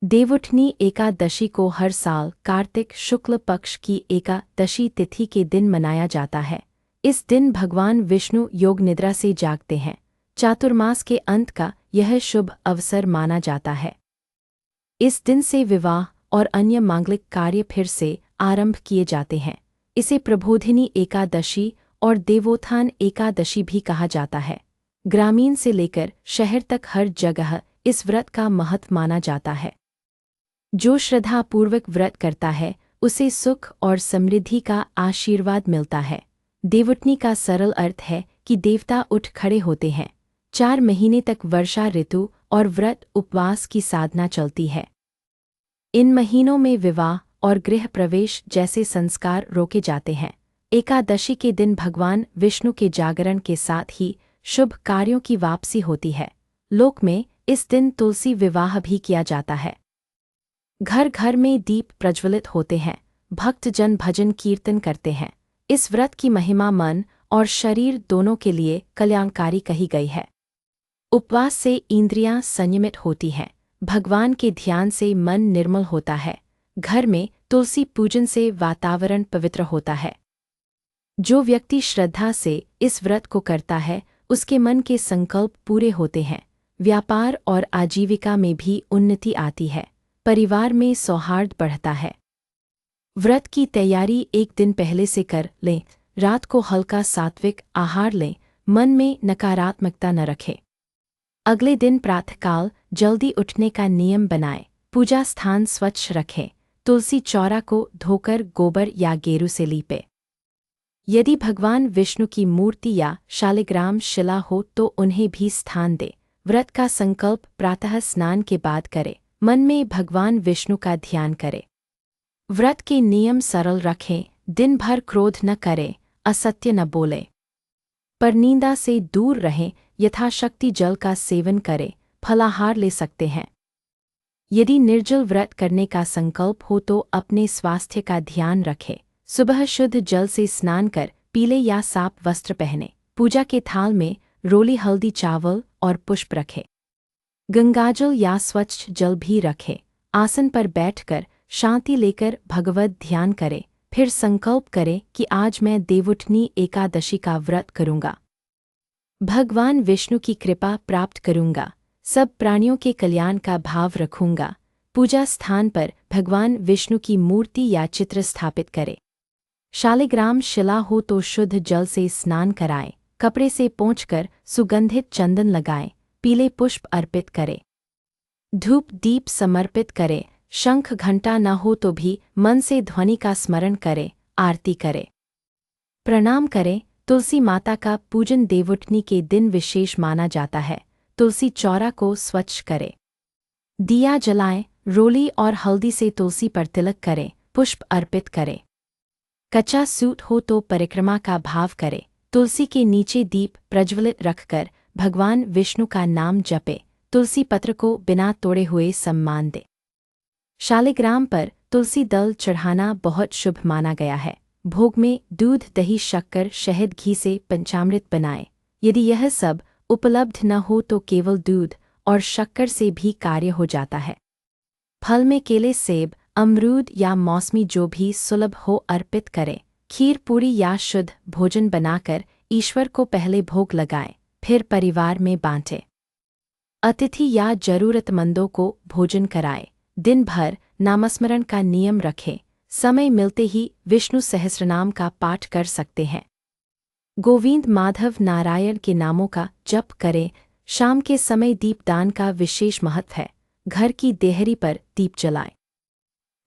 देवउठनी एकादशी को हर साल कार्तिक शुक्ल पक्ष की एकादशी तिथि के दिन मनाया जाता है। इस दिन भगवान विष्णु योग निद्रा से जागते हैं। चातुर्मास के अंत का यह शुभ अवसर माना जाता है। इस दिन से विवाह और अन्य मांगलिक कार्य फिर से आरंभ किए जाते हैं। इसे प्रबोधिनी एकादशी और देवोत्थान एकादशी भी कहा जाता है। ग्रामीण से लेकर शहर तक हर जगह इस व्रत का महत्व माना जाता है। जो श्रद्धापूर्वक व्रत करता है उसे सुख और समृद्धि का आशीर्वाद मिलता है। देवउठनी का सरल अर्थ है कि देवता उठ खड़े होते हैं। 4 महीने तक वर्षा ऋतु और व्रत उपवास की साधना चलती है। इन महीनों में विवाह और गृह प्रवेश जैसे संस्कार रोके जाते हैं। एकादशी के दिन भगवान विष्णु के जागरण के साथ ही शुभ कार्यों की वापसी होती है। लोक में इस दिन तुलसी विवाह भी किया जाता है। घर घर में दीप प्रज्वलित होते हैं। भक्तजन भजन कीर्तन करते हैं। इस व्रत की महिमा मन और शरीर दोनों के लिए कल्याणकारी कही गई है। उपवास से इंद्रियां संयमित होती हैं। भगवान के ध्यान से मन निर्मल होता है। घर में तुलसी पूजन से वातावरण पवित्र होता है। जो व्यक्ति श्रद्धा से इस व्रत को करता है उसके मन के संकल्प पूरे होते हैं। व्यापार और आजीविका में भी उन्नति आती है। परिवार में सौहार्द बढ़ता है। व्रत की तैयारी एक दिन पहले से कर लें। रात को हल्का सात्विक आहार लें। मन में नकारात्मकता न रखें। अगले दिन प्रातःकाल जल्दी उठने का नियम बनाएं। पूजा स्थान स्वच्छ रखें। तुलसी चौरा को धोकर गोबर या गेरू से लीपें। यदि भगवान विष्णु की मूर्ति या शालिग्राम शिला हो तो उन्हें भी स्थान दें। व्रत का संकल्प प्रातः स्नान के बाद करें। मन में भगवान विष्णु का ध्यान करें। व्रत के नियम सरल रखें। दिन भर क्रोध न करें। असत्य न बोलें। परनिंदा से दूर रहें। यथाशक्ति जल का सेवन करें। फलाहार ले सकते हैं। यदि निर्जल व्रत करने का संकल्प हो तो अपने स्वास्थ्य का ध्यान रखें। सुबह शुद्ध जल से स्नान कर पीले या साफ वस्त्र पहनें। पूजा के थाल में रोली हल्दी चावल और पुष्प रखें। गंगाजल या स्वच्छ जल भी रखें। आसन पर बैठकर शांति लेकर भगवत ध्यान करें। फिर संकल्प करें कि आज मैं देवउठनी एकादशी का व्रत करूंगा। भगवान विष्णु की कृपा प्राप्त करूंगा। सब प्राणियों के कल्याण का भाव रखूंगा। पूजा स्थान पर भगवान विष्णु की मूर्ति या चित्र स्थापित करें। शालिग्राम शिला हो तो शुद्ध जल से स्नान कराएं। कपड़े से पोंछकर सुगंधित चंदन लगाएं। पीले पुष्प अर्पित करें। धूप दीप समर्पित करें। शंख घंटा न हो तो भी मन से ध्वनि का स्मरण करें। आरती करें। प्रणाम करें। तुलसी माता का पूजन देवउठनी के दिन विशेष माना जाता है। तुलसी चौरा को स्वच्छ करें। दिया जलाएं। रोली और हल्दी से तुलसी पर तिलक करें। पुष्प अर्पित करें। कच्चा सूत हो तो परिक्रमा का भाव करें। तुलसी के नीचे दीप प्रज्वलित रखकर भगवान विष्णु का नाम जपे। तुलसी पत्र को बिना तोड़े हुए सम्मान दे। शालिग्राम पर तुलसी दल चढ़ाना बहुत शुभ माना गया है। भोग में दूध दही शक्कर शहद घी से पंचामृत बनाएं। यदि यह सब उपलब्ध न हो तो केवल दूध और शक्कर से भी कार्य हो जाता है। फल में केले सेब अमरूद या मौसमी जो भी सुलभ हो अर्पित करें। खीर पूरी या शुद्ध भोजन बनाकर ईश्वर को पहले भोग लगाएं। फिर परिवार में बांटें। अतिथि या जरूरतमंदों को भोजन कराएं। दिन भर नामस्मरण का नियम रखें। समय मिलते ही विष्णु सहस्रनाम का पाठ कर सकते हैं। गोविंद माधव नारायण के नामों का जप करें। शाम के समय दीपदान का विशेष महत्व है। घर की देहरी पर दीप जलाएं।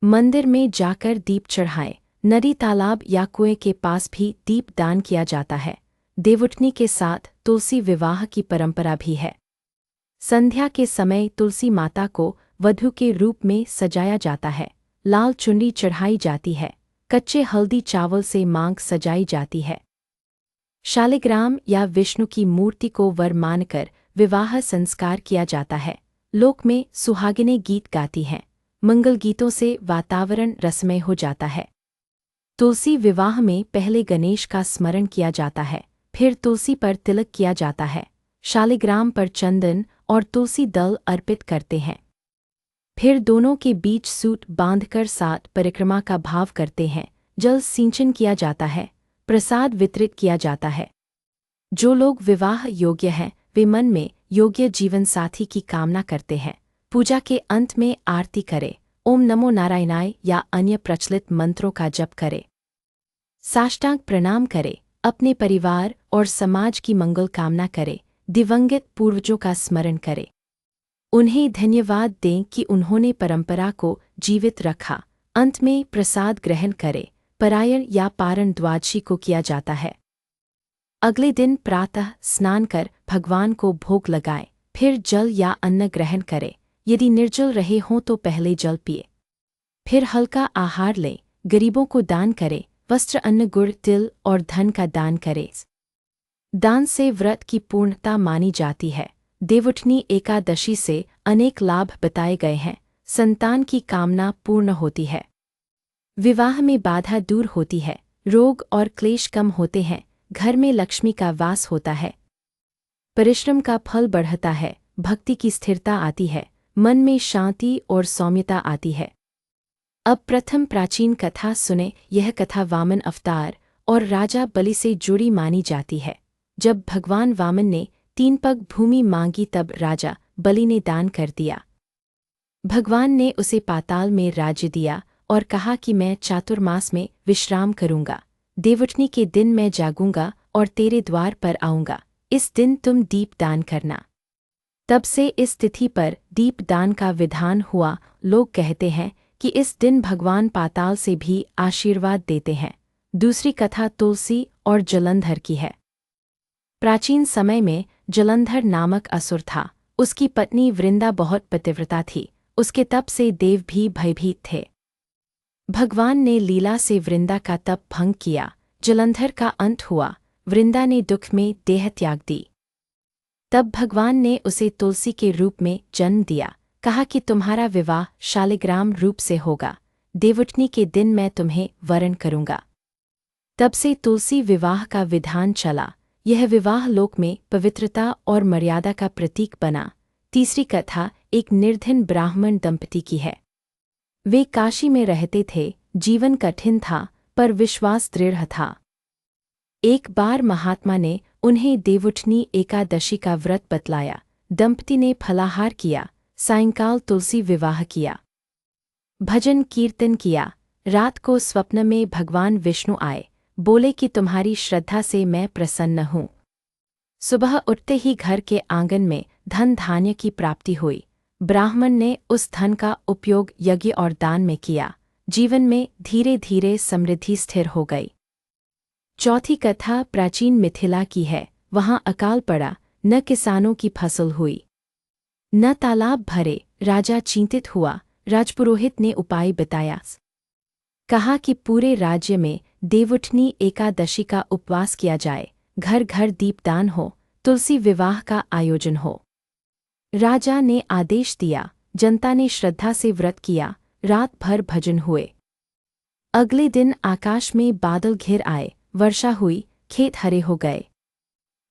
मंदिर में जाकर दीप चढ़ाएं। नदी तालाब या कुएं के पास भी दीपदान किया जाता है। देवउठनी के साथ तुलसी विवाह की परंपरा भी है। संध्या के समय तुलसी माता को वधू के रूप में सजाया जाता है। लाल चुनरी चढ़ाई जाती है। कच्चे हल्दी चावल से मांग सजाई जाती है। शालिग्राम या विष्णु की मूर्ति को वर मानकर विवाह संस्कार किया जाता है। लोक में सुहागिनें गीत गाती हैं। मंगल गीतों से वातावरण रसमय हो जाता है। तुलसी विवाह में पहले गणेश का स्मरण किया जाता है। फिर तुलसी पर तिलक किया जाता है। शालिग्राम पर चंदन और तुलसी दल अर्पित करते हैं। फिर दोनों के बीच सूत बांधकर 7 परिक्रमा का भाव करते हैं। जल सिंचन किया जाता है, प्रसाद वितरित किया जाता है। जो लोग विवाह योग्य हैं वे मन में योग्य जीवन साथी की कामना करते हैं। पूजा के अंत में आरती करें, ओम नमो नारायणाय या अन्य प्रचलित मंत्रों का जप करें। साष्टांग प्रणाम करें, अपने परिवार और समाज की मंगल कामना करें। दिवंगत पूर्वजों का स्मरण करें, उन्हें धन्यवाद दें कि उन्होंने परंपरा को जीवित रखा। अंत में प्रसाद ग्रहण करें। परायण या पारण द्वादशी को किया जाता है। अगले दिन प्रातः स्नान कर भगवान को भोग लगाएं, फिर जल या अन्न ग्रहण करें। यदि निर्जल रहे हों तो पहले जल पिए, फिर हल्का आहार लें। गरीबों को दान करें, वस्त्र, अन्न, गुड़, तिल और धन का दान करें। दान से व्रत की पूर्णता मानी जाती है। देवउठनी एकादशी से अनेक लाभ बताए गए हैं। संतान की कामना पूर्ण होती है, विवाह में बाधा दूर होती है, रोग और क्लेश कम होते हैं, घर में लक्ष्मी का वास होता है, परिश्रम का फल बढ़ता है, भक्ति की स्थिरता आती है, मन में शांति और सौम्यता आती है। अब प्रथम प्राचीन कथा सुने। यह कथा वामन अवतार और राजा बलि से जुड़ी मानी जाती है। जब भगवान वामन ने 3 पग भूमि मांगी तब राजा बलि ने दान कर दिया। भगवान ने उसे पाताल में राज्य दिया और कहा कि मैं चातुर्मास में विश्राम करूंगा। देवउठनी के दिन मैं जागूंगा और तेरे द्वार पर आऊंगा। इस दिन तुम दीप दान करना। तब से इस तिथि पर दीप दान का विधान हुआ। लोग कहते हैं कि इस दिन भगवान पाताल से भी आशीर्वाद देते हैं। दूसरी कथा तुलसी और जलंधर की है। प्राचीन समय में जलंधर नामक असुर था। उसकी पत्नी वृंदा बहुत पतिव्रता थी। उसके तप से देव भी भयभीत थे। भगवान ने लीला से वृंदा का तप भंग किया। जलंधर का अंत हुआ। वृंदा ने दुख में देह त्याग दी। तब भगवान ने उसे तुलसी के रूप में जन्म दिया। कहा कि तुम्हारा विवाह शालिग्राम रूप से होगा। देवउठनी के दिन मैं तुम्हें वरण करूंगा। तब से तुलसी विवाह का विधान चला। यह विवाह लोक में पवित्रता और मर्यादा का प्रतीक बना। तीसरी कथा एक निर्धन ब्राह्मण दंपति की है। वे काशी में रहते थे। जीवन कठिन था पर विश्वास दृढ़ था। एक बार महात्मा ने उन्हें देवउठनी एकादशी का व्रत बतलाया। दंपति ने फलाहार किया। सायंकाल तुलसी विवाह किया, भजन कीर्तन किया। रात को स्वप्न में भगवान विष्णु आए, बोले कि तुम्हारी श्रद्धा से मैं प्रसन्न हूँ। सुबह उठते ही घर के आंगन में धन धान्य की प्राप्ति हुई। ब्राह्मण ने उस धन का उपयोग यज्ञ और दान में किया। जीवन में धीरे धीरे समृद्धि स्थिर हो गई। चौथी कथा प्राचीन मिथिला की है। वहाँ अकाल पड़ा, न किसानों की फसल हुई, न तालाब भरे। राजा चिंतित हुआ। राजपुरोहित ने उपाय बताया। कहा कि पूरे राज्य में देवउठनी एकादशी का उपवास किया जाए, घर घर दीपदान हो, तुलसी विवाह का आयोजन हो। राजा ने आदेश दिया। जनता ने श्रद्धा से व्रत किया। रात भर भजन हुए। अगले दिन आकाश में बादल घिर आए, वर्षा हुई, खेत हरे हो गए।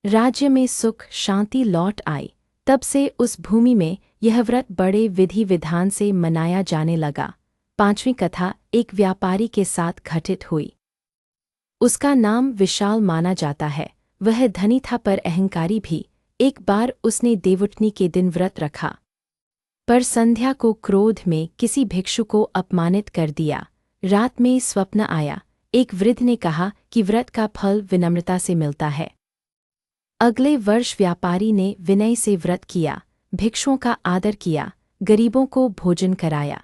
राज्य में सुख शांति लौट आई। तब से उस भूमि में यह व्रत बड़े विधि विधान से मनाया जाने लगा। पांचवीं कथा एक व्यापारी के साथ घटित हुई। उसका नाम विशाल माना जाता है। वह धनी था पर अहंकारी भी। एक बार उसने देवउठनी के दिन व्रत रखा, पर संध्या को क्रोध में किसी भिक्षु को अपमानित कर दिया। रात में स्वप्न आया। एक वृद्ध ने कहा कि व्रत का फल विनम्रता से मिलता है। अगले वर्ष व्यापारी ने विनय से व्रत किया, भिक्षुओं का आदर किया, गरीबों को भोजन कराया।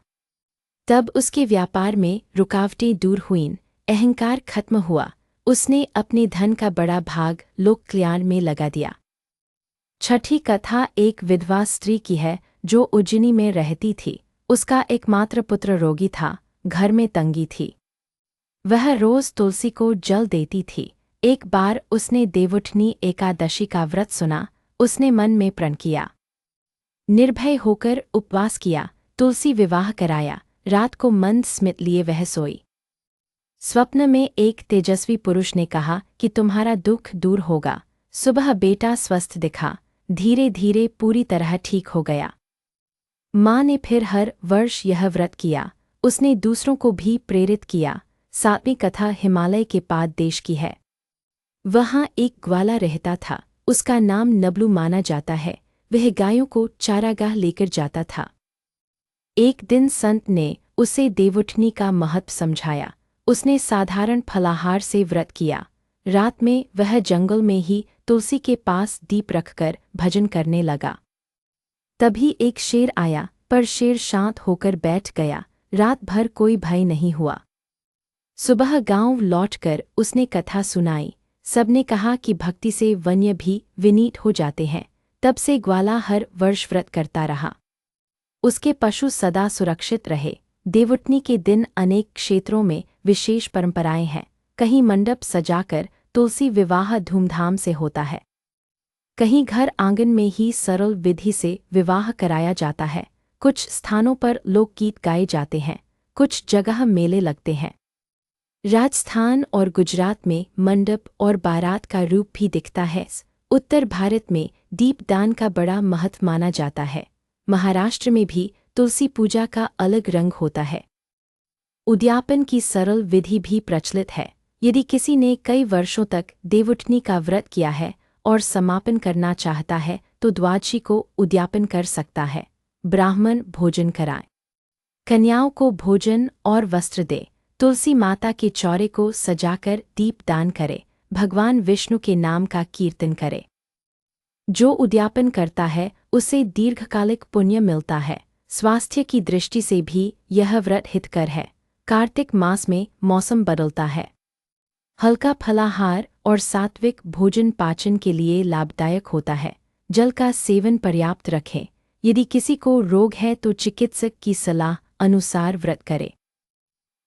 तब उसके व्यापार में रुकावटें दूर हुईं, अहंकार खत्म हुआ। उसने अपने धन का बड़ा भाग लोक कल्याण में लगा दिया। छठी कथा एक विधवा स्त्री की है जो उज्जैनी में रहती थी। उसका एकमात्र पुत्र रोगी था। घर में तंगी थी। वह रोज तुलसी को जल देती थी। एक बार उसने देवउठनी एकादशी का व्रत सुना। उसने मन में प्रण किया, निर्भय होकर उपवास किया, तुलसी विवाह कराया। रात को मंद स्मित लिए वह सोई। स्वप्न में एक तेजस्वी पुरुष ने कहा कि तुम्हारा दुख दूर होगा। सुबह बेटा स्वस्थ दिखा, धीरे धीरे पूरी तरह ठीक हो गया। माँ ने फिर हर वर्ष यह व्रत किया। उसने दूसरों को भी प्रेरित किया। 7वीं कथा हिमालय के पाद देश की है। वहाँ एक ग्वाला रहता था। उसका नाम नबलू माना जाता है। वह गायों को चारागाह लेकर जाता था। एक दिन संत ने उसे देवउठनी का महत्व समझाया। उसने साधारण फलाहार से व्रत किया। रात में वह जंगल में ही तुलसी के पास दीप रखकर भजन करने लगा। तभी एक शेर आया, पर शेर शांत होकर बैठ गया। रात भर कोई भय नहीं हुआ। सुबह गांव लौटकर उसने कथा सुनाई। सबने कहा कि भक्ति से वन्य भी विनीत हो जाते हैं। तब से ग्वाला हर वर्ष व्रत करता रहा। उसके पशु सदा सुरक्षित रहे। देवउठनी के दिन अनेक क्षेत्रों में विशेष परंपराएं हैं। कहीं मंडप सजाकर तुलसी विवाह धूमधाम से होता है। कहीं घर आंगन में ही सरल विधि से विवाह कराया जाता है। कुछ स्थानों पर लोकगीत गाए जाते हैं। कुछ जगह मेले लगते हैं। राजस्थान और गुजरात में मंडप और बारात का रूप भी दिखता है। उत्तर भारत में दीपदान का बड़ा महत्व माना जाता है। महाराष्ट्र में भी तुलसी पूजा का अलग रंग होता है। उद्यापन की सरल विधि भी प्रचलित है। यदि किसी ने कई वर्षों तक देवउठनी का व्रत किया है और समापन करना चाहता है तो द्वादशी को उद्यापन कर सकता है। ब्राह्मण भोजन कराए, कन्याओं को भोजन और वस्त्र दे, तुलसी माता के चौरे को सजाकर दीपदान करे, भगवान विष्णु के नाम का कीर्तन करे। जो उद्यापन करता है उसे दीर्घकालिक पुण्य मिलता है। स्वास्थ्य की दृष्टि से भी यह व्रत हितकर है। कार्तिक मास में मौसम बदलता है। हल्का फलाहार और सात्विक भोजन पाचन के लिए लाभदायक होता है। जल का सेवन पर्याप्त रखें। यदि किसी को रोग है तो चिकित्सक की सलाह अनुसार व्रत करे।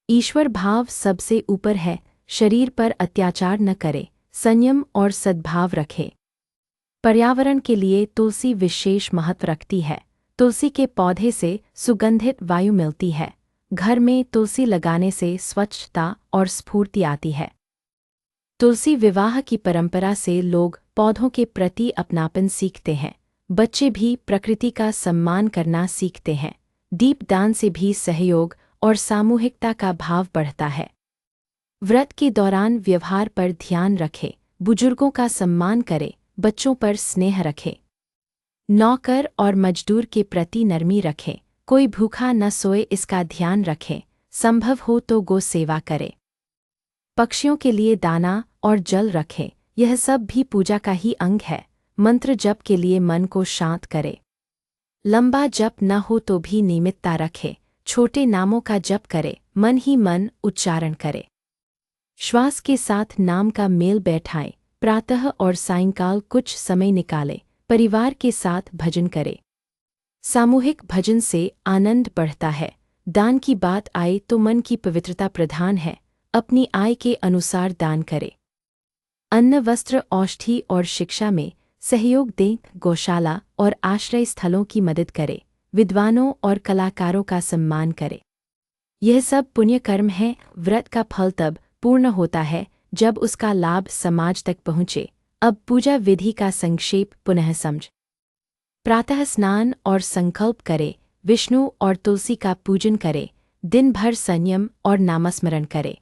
ईश्वर भाव सबसे ऊपर है। शरीर पर अत्याचार न करे। संयम और सद्भाव रखे। पर्यावरण के लिए तुलसी विशेष महत्व रखती है। तुलसी के पौधे से सुगंधित वायु मिलती है। घर में तुलसी लगाने से स्वच्छता और स्फूर्ति आती है। तुलसी विवाह की परंपरा से लोग पौधों के प्रति अपनापन सीखते हैं। बच्चे भी प्रकृति का सम्मान करना सीखते हैं। दीपदान से भी सहयोग और सामूहिकता का भाव बढ़ता है। व्रत के दौरान व्यवहार पर ध्यान रखें। बुजुर्गों का सम्मान करें। बच्चों पर स्नेह रखें। नौकर और मजदूर के प्रति नरमी रखें। कोई भूखा न सोए इसका ध्यान रखें। संभव हो तो गो सेवा करें। पक्षियों के लिए दाना और जल रखें। यह सब भी पूजा का ही अंग है। मंत्र जप के लिए मन को शांत करें। लंबा जप न हो तो भी नियमितता रखें। छोटे नामों का जप करें। मन ही मन उच्चारण करें। श्वास के साथ नाम का मेल बैठाएं। प्रातः और सायंकाल कुछ समय निकालें। परिवार के साथ भजन करें। सामूहिक भजन से आनंद बढ़ता है। दान की बात आए तो मन की पवित्रता प्रधान है। अपनी आय के अनुसार दान करें। अन्न वस्त्र औषधि और शिक्षा में सहयोग दें। गौशाला और आश्रय स्थलों की मदद करें। विद्वानों और कलाकारों का सम्मान करें। यह सब पुण्य कर्म है। व्रत का फल तब पूर्ण होता है जब उसका लाभ समाज तक पहुँचे। अब पूजा विधि का संक्षेप पुनः समझ। प्रातः स्नान और संकल्प करें। विष्णु और तुलसी का पूजन करें। दिन भर संयम और नामस्मरण करें।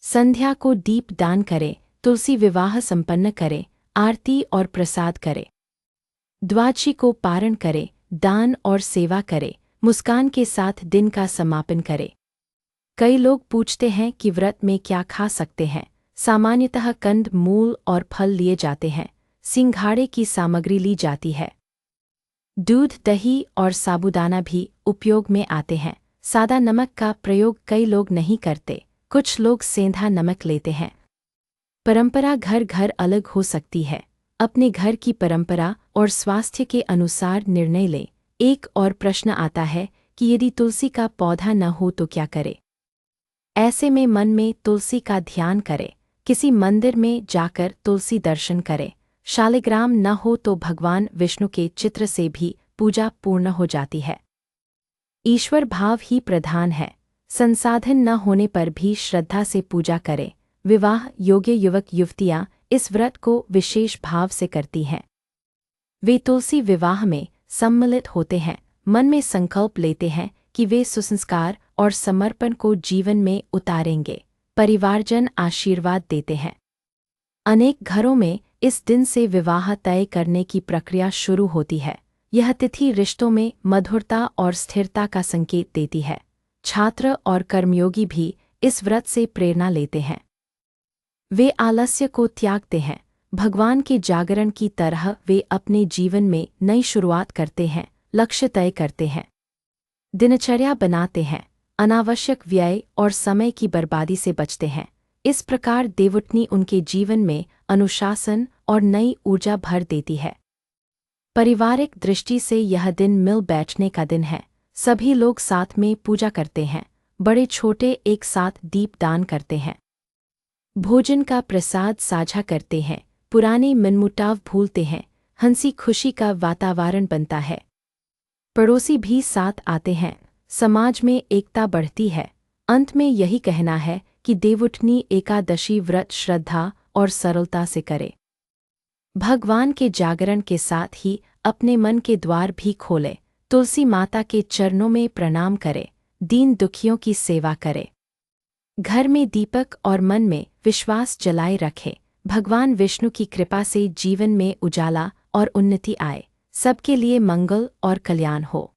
संध्या को दीप दान करें। तुलसी विवाह संपन्न करें। आरती और प्रसाद करें। द्वादशी को पारण करें। दान और सेवा करें। मुस्कान के साथ दिन का समापन करें। कई लोग पूछते हैं कि व्रत में क्या खा सकते हैं। सामान्यतः कंद मूल और फल लिए जाते हैं। सिंघाड़े की सामग्री ली जाती है। दूध दही और साबूदाना भी उपयोग में आते हैं। सादा नमक का प्रयोग कई लोग नहीं करते। कुछ लोग सेंधा नमक लेते हैं। परंपरा घर घर अलग हो सकती है। अपने घर की परंपरा और स्वास्थ्य के अनुसार निर्णय लें। एक और प्रश्न आता है कि यदि तुलसी का पौधा न हो तो क्या करें। ऐसे में मन में तुलसी का ध्यान करें। किसी मंदिर में जाकर तुलसी दर्शन करें। शालिग्राम न हो तो भगवान विष्णु के चित्र से भी पूजा पूर्ण हो जाती है। ईश्वर भाव ही प्रधान है। संसाधन न होने पर भी श्रद्धा से पूजा करें। विवाह योग्य युवक युवतियाँ इस व्रत को विशेष भाव से करती हैं। वे तुलसी विवाह में सम्मिलित होते हैं। मन में संकल्प लेते हैं कि वे सुसंस्कार और समर्पण को जीवन में उतारेंगे। परिवारजन आशीर्वाद देते हैं। अनेक घरों में इस दिन से विवाह तय करने की प्रक्रिया शुरू होती है। यह तिथि रिश्तों में मधुरता और स्थिरता का संकेत देती है। छात्र और कर्मयोगी भी इस व्रत से प्रेरणा लेते हैं। वे आलस्य को त्यागते हैं। भगवान के जागरण की तरह वे अपने जीवन में नई शुरुआत करते हैं, लक्ष्य तय करते हैं, दिनचर्या बनाते हैं, अनावश्यक व्यय और समय की बर्बादी से बचते हैं। इस प्रकार देवउठनी उनके जीवन में अनुशासन और नई ऊर्जा भर देती है। पारिवारिक दृष्टि से यह दिन मिल बैठने का दिन है। सभी लोग साथ में पूजा करते हैं, बड़े छोटे एक साथ दीपदान करते हैं, भोजन का प्रसाद साझा करते हैं, पुराने मनमुटाव भूलते हैं, हंसी खुशी का वातावरण बनता है। पड़ोसी भी साथ आते हैं, समाज में एकता बढ़ती है। अंत में यही कहना है कि देवउठनी एकादशी व्रत श्रद्धा और सरलता से करे। भगवान के जागरण के साथ ही अपने मन के द्वार भी खोले। तुलसी माता के चरणों में प्रणाम करे, दीन दुखियों की सेवा करे, घर में दीपक और मन में विश्वास जलाए रखे। भगवान विष्णु की कृपा से जीवन में उजाला और उन्नति आए। सबके लिए मंगल और कल्याण हो।